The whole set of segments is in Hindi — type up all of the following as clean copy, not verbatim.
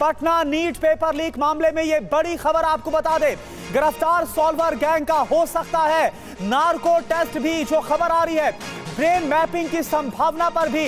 पटना नीट पेपर लीक मामले में यह बड़ी खबर आपको बता दें, गिरफ्तार सॉल्वर गैंग का हो सकता है नार्को टेस्ट भी। जो खबर आ रही है, ब्रेन मैपिंग की संभावना पर भी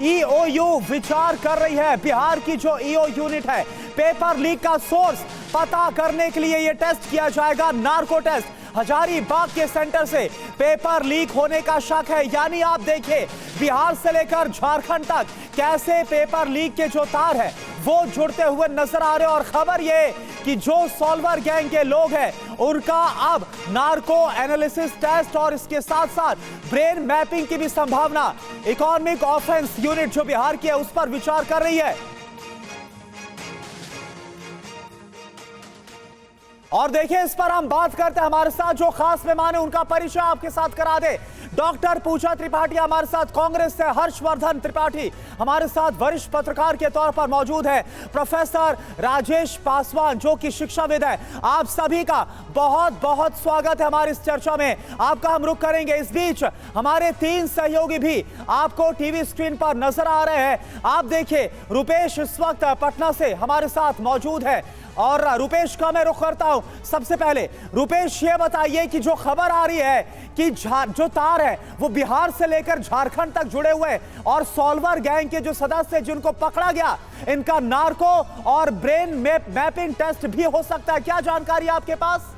ईओयू विचार कर रही है। बिहार की जो ईओ यूनिट है, पेपर लीक का सोर्स पता करने के लिए यह टेस्ट किया जाएगा, नार्को टेस्ट। हजारीबाग के सेंटर से पेपर लीक होने का शक है, यानी आप देखिए बिहार से लेकर झारखंड तक कैसे पेपर लीक के जो तार है वो जुड़ते हुए नजर आ रहे हैं। और खबर ये कि जो सॉल्वर गैंग के लोग हैं उनका अब नार्को एनालिसिस टेस्ट और इसके साथ साथ ब्रेन मैपिंग की भी संभावना इकोनॉमिक ऑफेंस यूनिट जो बिहार की है उस पर विचार कर रही है। और देखिए, इस पर हम बात करते हैं, हमारे साथ जो खास मेहमान है उनका परिचय आपके साथ करा दे। डॉक्टर पूजा त्रिपाठी हमारे साथ, कांग्रेस से हर्षवर्धन त्रिपाठी हमारे साथ वरिष्ठ पत्रकार के तौर पर मौजूद है। प्रोफेसर राजेश पासवान जो कि शिक्षाविद है, आप सभी का बहुत बहुत स्वागत है हमारी इस चर्चा में। आपका हम रुख करेंगे। इस बीच हमारे 3 सहयोगी भी आपको टीवी स्क्रीन पर नजर आ रहे हैं। आप देखिए, रुपेश इस वक्त पटना से हमारे साथ मौजूद है और रुपेश का मैं रुख करता हूं। सबसे पहले रुपेश, ये बताइए कि जो खबर आ रही है कि जो तार है वो बिहार से लेकर झारखंड तक जुड़े हुए हैं और सॉल्वर गैंग के जो सदस्य जिनको पकड़ा गया, इनका नार्को और ब्रेन मैपिंग टेस्ट भी हो सकता है, क्या जानकारी है आपके पास?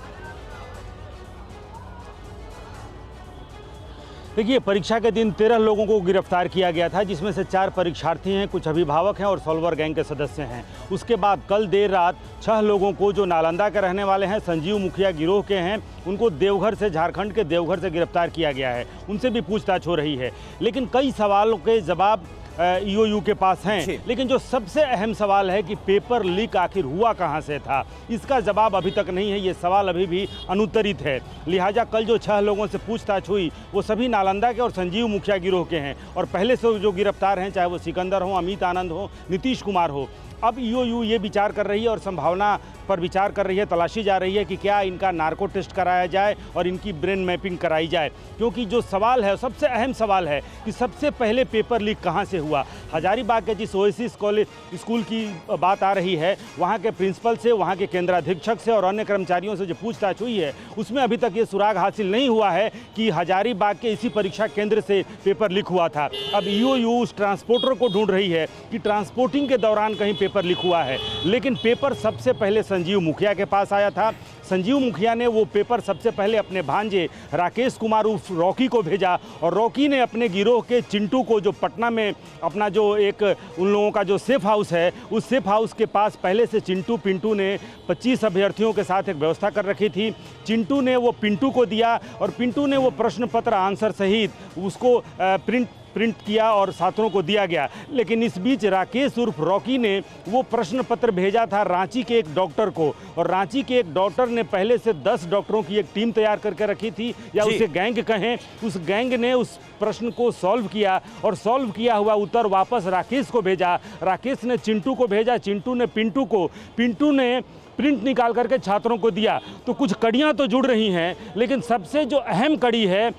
देखिए, परीक्षा के दिन 13 लोगों को गिरफ्तार किया गया था, जिसमें से 4 परीक्षार्थी हैं, कुछ अभिभावक हैं और सॉल्वर गैंग के सदस्य हैं। उसके बाद कल देर रात 6 लोगों को, जो नालंदा के रहने वाले हैं, संजीव मुखिया गिरोह के हैं, उनको देवघर से, झारखंड के देवघर से गिरफ्तार किया गया है। उनसे भी पूछताछ हो रही है, लेकिन कई सवालों के जवाब ईओयू के पास हैं। लेकिन जो सबसे अहम सवाल है कि पेपर लीक आखिर हुआ कहां से था, इसका जवाब अभी तक नहीं है। ये सवाल अभी भी अनुत्तरित है। लिहाजा कल जो 6 लोगों से पूछताछ हुई वो सभी नालंदा के और संजीव मुखिया गिरोह के हैं। और पहले से जो गिरफ्तार हैं, चाहे वो सिकंदर हो, अमित आनंद हो, नीतीश कुमार हो, अब ईओयू ये विचार कर रही है और संभावना पर विचार कर रही है, तलाशी जा रही है कि क्या इनका नार्को टेस्ट कराया जाए और इनकी ब्रेन मैपिंग कराई जाए। क्योंकि जो सवाल है, सबसे अहम सवाल है कि सबसे पहले पेपर लीक कहां से हुआ। हजारीबाग के जिस ओएसिस कॉलेज स्कूल की बात आ रही है, वहां के प्रिंसिपल से, वहां के केंद्राधीक्षक से और अन्य कर्मचारियों से जो पूछताछ हुई है, उसमें अभी तक ये सुराग हासिल नहीं हुआ है कि हजारीबाग के इसी परीक्षा केंद्र से पेपर लीक हुआ था। अब ईओयू उस ट्रांसपोर्टर को ढूंढ रही है कि ट्रांसपोर्टिंग के दौरान कहीं पेपर लीक हुआ है। लेकिन पेपर सबसे पहले संजीव मुखिया के पास आया था। संजीव मुखिया ने वो पेपर सबसे पहले अपने भांजे राकेश कुमार उर्फ रॉकी को भेजा और रॉकी ने अपने गिरोह के चिंटू को, जो पटना में अपना जो एक उन लोगों का जो सेफ हाउस है, उस सेफ हाउस के पास पहले से पिंटू ने 25 अभ्यर्थियों के साथ एक व्यवस्था कर रखी थी। चिंटू ने वो पिंटू को दिया और पिंटू ने वो प्रश्न पत्र आंसर सहित उसको प्रिंट किया और छात्रों को दिया गया। लेकिन इस बीच राकेश उर्फ रॉकी ने वो प्रश्न पत्र भेजा था रांची के एक डॉक्टर को, और रांची के एक डॉक्टर ने पहले से 10 डॉक्टरों की एक टीम तैयार करके रखी थी, या उसे गैंग कहें। उस गैंग ने उस प्रश्न को सॉल्व किया और सॉल्व किया हुआ उत्तर वापस राकेश को भेजा। राकेश ने चिंटू को भेजा, चिंटू ने पिंटू को, पिंटू ने प्रिंट निकाल करके छात्रों को दिया। तो कुछ कड़ियाँ तो जुड़ रही हैं, लेकिन सबसे जो अहम कड़ी है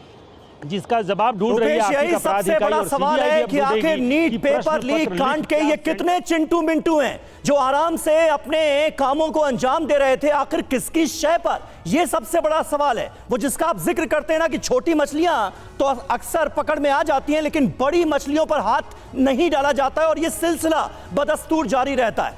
जिसका जवाब ढूंढ रही है, यही सबसे बड़ा सवाल है कि आखिर नीट पेपर लीक कांड के ये कितने चिंटू मिंटू हैं जो आराम से अपने कामों को अंजाम दे रहे थे, आखिर किसकी शय पर, ये सबसे बड़ा सवाल है। वो जिसका आप जिक्र करते हैं ना कि छोटी मछलियां तो अक्सर पकड़ में आ जाती हैं, लेकिन बड़ी मछलियों पर हाथ नहीं डाला जाता है और ये सिलसिला बदस्तूर जारी रहता है।